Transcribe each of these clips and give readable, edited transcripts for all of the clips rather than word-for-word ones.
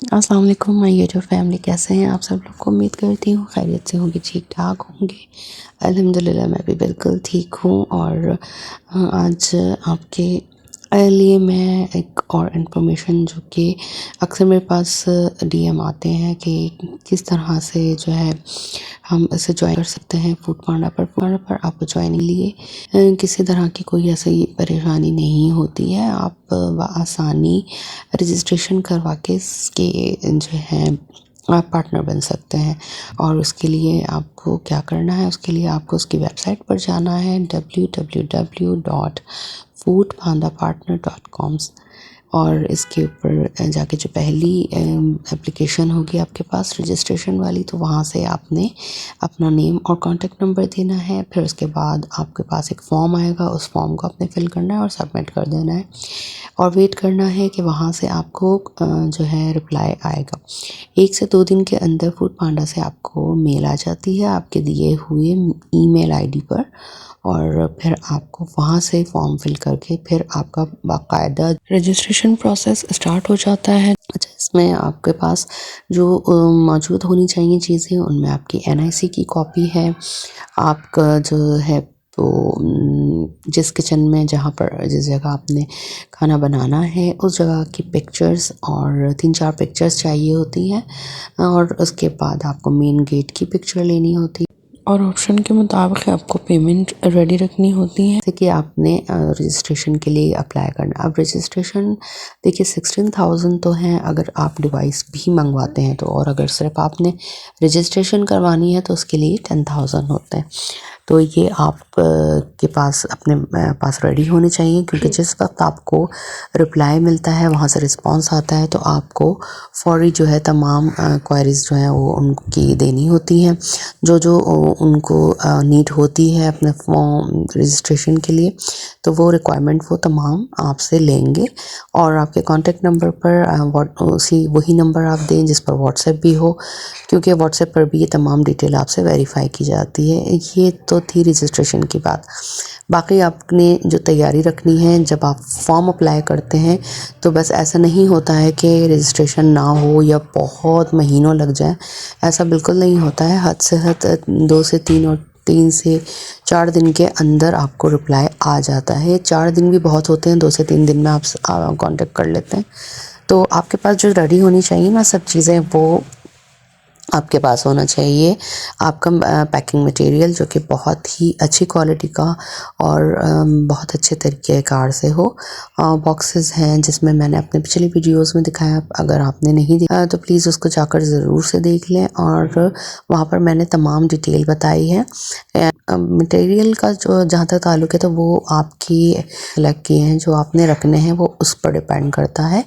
अस्सलाम वालेकुम my YouTube family, कैसे हैं आप सब लोग को। उम्मीद करती हूँ खैरियत से होंगे, ठीक ठाक होंगे। अल्हम्दुलिल्लाह मैं भी बिल्कुल ठीक हूँ। और आज आपके लिए मैं एक और इन्फॉर्मेशन जो कि अक्सर मेरे पास डीएम आते हैं कि किस तरह से जो है हम इसे ज्वाइन कर सकते हैं फूड पांडा पर आपको ज्वाइनिंग लिए किसी तरह की कोई ऐसी परेशानी नहीं होती है। आप आसानी रजिस्ट्रेशन करवा के इसके जो है आप पार्टनर बन सकते हैं। और उसके लिए आपको क्या करना है, उसके लिए आपको उसकी वेबसाइट पर जाना है www.foodpandapartner.com। और इसके ऊपर जाके जो पहली एप्लीकेशन होगी आपके पास रजिस्ट्रेशन वाली, तो वहाँ से आपने अपना नेम और कॉन्टैक्ट नंबर देना है। फिर उसके बाद आपके पास एक फॉर्म आएगा, उस फॉर्म को आपने फिल करना है और सबमिट कर देना है और वेट करना है कि वहाँ से आपको जो है रिप्लाई आएगा। 1 से 2 दिन के अंदर फूड पांडा से आपको मेल आ जाती है आपके दिए हुए ईमेल आईडी पर। और फिर आपको वहाँ से फॉर्म फिल करके फिर आपका बाकायदा रजिस्ट्रेशन प्रोसेस स्टार्ट हो जाता है। अच्छा, इसमें आपके पास जो मौजूद होनी चाहिए चीज़ें, उनमें आपकी एनआईसी की कॉपी है, आपका जो है तो जिस किचन में जहाँ पर जिस जगह आपने खाना बनाना है उस जगह की पिक्चर्स और 3-4 पिक्चर्स चाहिए होती हैं। और उसके बाद आपको मेन गेट की पिक्चर लेनी होती है और ऑप्शन के मुताबिक आपको पेमेंट रेडी रखनी होती है। जैसे कि आपने रजिस्ट्रेशन के लिए अप्लाई करना। अब रजिस्ट्रेशन देखिए 16,000 तो है अगर आप डिवाइस भी मंगवाते हैं तो, और अगर सिर्फ आपने रजिस्ट्रेशन करवानी है तो उसके लिए 10,000 होते हैं। तो ये आप के पास अपने पास रेडी होने चाहिए, क्योंकि जिस वक्त आपको रिप्लाई मिलता है, वहाँ से रिस्पांस आता है, तो आपको फौरी जो है तमाम क्वेरीज जो हैं वो उनकी देनी होती हैं, जो उनको नीड होती है अपने फॉर्म रजिस्ट्रेशन के लिए। तो वो रिक्वायरमेंट वो तमाम आपसे लेंगे और आपके कॉन्टैक्ट नंबर पर उसी वही नंबर आप दें जिस पर व्हाट्सएप भी हो, क्योंकि व्हाट्सएप पर भी ये तमाम डिटेल आपसे वेरीफाई की जाती है। ये तो थी रजिस्ट्रेशन की बात। बाकी आपने जो तैयारी रखनी है जब आप फॉर्म अप्लाई करते हैं, तो बस ऐसा नहीं होता है कि रजिस्ट्रेशन ना हो या बहुत महीनों लग जाए, ऐसा बिल्कुल नहीं होता है। हद से हद 2 से 3 और 3 से 4 दिन के अंदर आपको रिप्लाई आ जाता है। 4 दिन भी बहुत होते हैं, 2 से 3 दिन में आप कांटेक्ट कर लेते हैं। तो आपके पास जो रेडी होनी चाहिए ना सब चीज़ें, वो आपके पास होना चाहिए। आपका पैकिंग मटेरियल जो कि बहुत ही अच्छी क्वालिटी का और बहुत अच्छे तरीक़ेकार से हो। बॉक्सेस हैं जिसमें मैंने अपने पिछली वीडियोस में दिखाया, अगर आपने नहीं देखा तो प्लीज़ उसको जाकर ज़रूर से देख लें। और वहाँ पर मैंने तमाम डिटेल बताई है। मटेरियल का जो जहाँ तक ताल्लुक़ है, तो वो आपकी सेलेक्ट किए हैं, जो आपने रखने हैं वो उस पर डिपेंड करता है।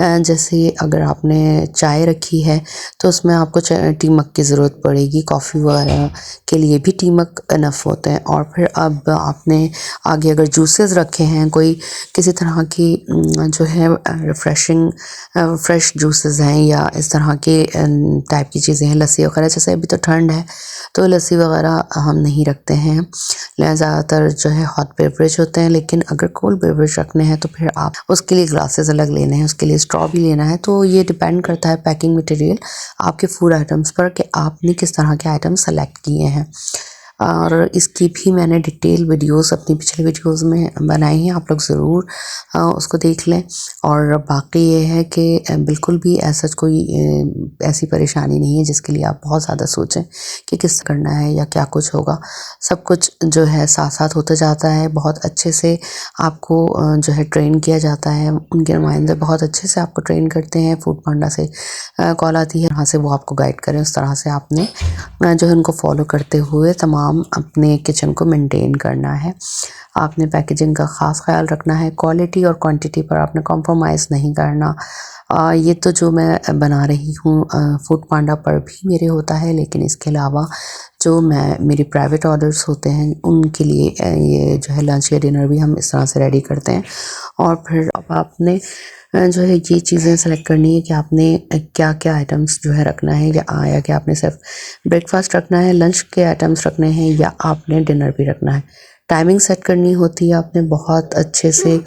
जैसे अगर आपने चाय रखी है तो उसमें आपको टी मग की ज़रूरत पड़ेगी, कॉफ़ी वगैरह के लिए भी टी मग इनफ होते हैं। और फिर अब आपने आगे अगर जूसेस रखे हैं, कोई किसी तरह की जो है रिफ़्रेशिंग फ्रेश जूसेस हैं या इस तरह के टाइप की चीज़ें हैं, लस्सी वगैरह, जैसे अभी तो ठंड है तो लस्सी वगैरह हम नहीं रखते हैं, ज़्यादातर जो है हॉट बेवरेज होते हैं। लेकिन अगर कोल्ड बेवरेज रखने हैं तो फिर आप उसके लिए ग्लासेस अलग लेने हैं, उसके लिए स्ट्रॉ भी लेना है। तो ये डिपेंड करता है पैकिंग मटेरियल आपके फूड आइटम्स पर कि आपने किस तरह के आइटम सेलेक्ट किए हैं। और इसकी भी मैंने डिटेल वीडियोस अपनी पिछली वीडियोस में बनाई हैं, आप लोग ज़रूर उसको देख लें। और बाकी ये है कि बिल्कुल भी ऐसा कोई ऐसी परेशानी नहीं है जिसके लिए आप बहुत ज़्यादा सोचें कि किस करना है या क्या कुछ होगा। सब कुछ जो है साथ साथ होता जाता है। बहुत अच्छे से आपको जो है ट्रेन किया जाता है, उनके नुमाइंदे बहुत अच्छे से आपको ट्रेन करते हैं। फूड पांडा से कॉल आती है, वहाँ से वो आपको गाइड करें, उस तरह से आपने जो है उनको फॉलो करते हुए तमाम अपने किचन को मेंटेन करना है। आपने पैकेजिंग का ख़ास ख्याल रखना है, क्वालिटी और क्वांटिटी पर आपने कॉम्प्रोमाइज़ नहीं करना। ये तो जो मैं बना रही हूँ फूड पांडा पर भी मेरे होता है, लेकिन इसके अलावा जो मेरे प्राइवेट ऑर्डर्स होते हैं उनके लिए ये जो है लंच या डिनर भी हम इस तरह से रेडी करते हैं। और फिर अब आपने जो है ये चीज़ें सेलेक्ट करनी है कि आपने क्या क्या आइटम्स जो है रखना है, या कि आपने सिर्फ ब्रेकफास्ट रखना है, लंच के आइटम्स रखने हैं, या आपने डिनर भी रखना है। टाइमिंग सेट करनी होती है आपने बहुत अच्छे से,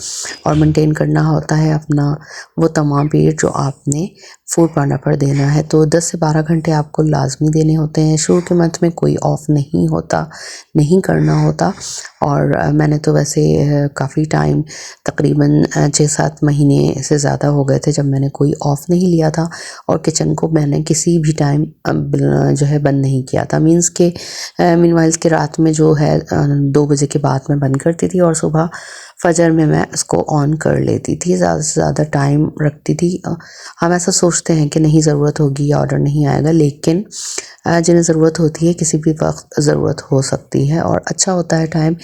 और मेंटेन करना होता है अपना वो तमाम पीरियड जो आपने फूड पांडा पर देना है। तो 10 से 12 घंटे आपको लाजमी देने होते हैं। शुरू के मंथ में कोई ऑफ़ नहीं होता, नहीं करना होता। और मैंने तो वैसे काफ़ी टाइम तकरीबन 6-7 महीने से ज़्यादा हो गए थे जब मैंने कोई ऑफ़ नहीं लिया था और किचन को मैंने किसी भी टाइम जो है बंद नहीं किया था। मीन्स के मीनवाइल्स के रात में जो है 2 बजे के बाद मैं बंद करती थी और सुबह फजर में मैं इसको ऑन कर लेती थी। ज़्यादा से ज़्यादा टाइम रखती थी। हम ऐसा सोचते हैं कि नहीं ज़रूरत होगी या ऑर्डर नहीं आएगा, लेकिन जिन्हें ज़रूरत होती है किसी भी वक्त ज़रूरत हो सकती है। और अच्छा होता है टाइम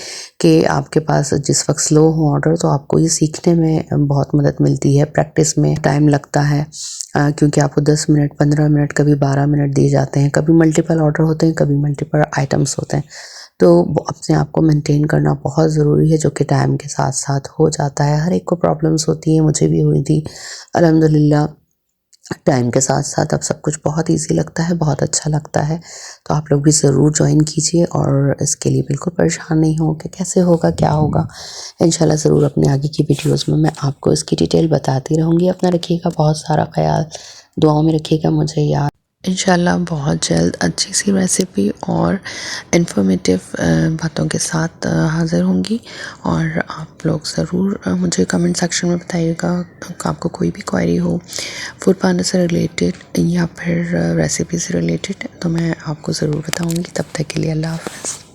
कि आपके पास जिस वक्त स्लो हो ऑर्डर, तो आपको ये सीखने में बहुत मदद मिलती है। प्रैक्टिस में टाइम लगता है क्योंकि आपको 10 मिनट, 15 मिनट, कभी 12 मिनट दिए जाते हैं। कभी मल्टीपल ऑर्डर होते हैं, कभी मल्टीपल आइटम्स होते हैं। तो अपने आप को मेंटेन करना बहुत ज़रूरी है, जो कि टाइम के साथ साथ हो जाता है। हर एक को प्रॉब्लम्स होती हैं, मुझे भी हुई थी। अल्हम्दुलिल्लाह टाइम के साथ साथ अब सब कुछ बहुत ईज़ी लगता है, बहुत अच्छा लगता है। तो आप लोग भी ज़रूर जॉइन कीजिए और इसके लिए बिल्कुल परेशान नहीं हों कि कैसे होगा, क्या होगा। इंशाल्लाह ज़रूर अपने आगे की वीडियोज़ में मैं आपको इसकी डिटेल बताती रहूँगी। अपना रखिएगा बहुत सारा ख़याल, दुआओं में रखिएगा मुझे याद। इंशाल्लाह बहुत जल्द अच्छी सी रेसिपी और इन्फॉर्मेटिव बातों के साथ हाज़िर होंगी। और आप लोग ज़रूर मुझे कमेंट सेक्शन में बताइएगा आपको कोई भी क्वेरी हो फूड पांडा से रिलेटेड या फिर रेसिपी से रिलेटेड, तो मैं आपको ज़रूर बताऊंगी। तब तक के लिए अल्लाह हाफ़िज़।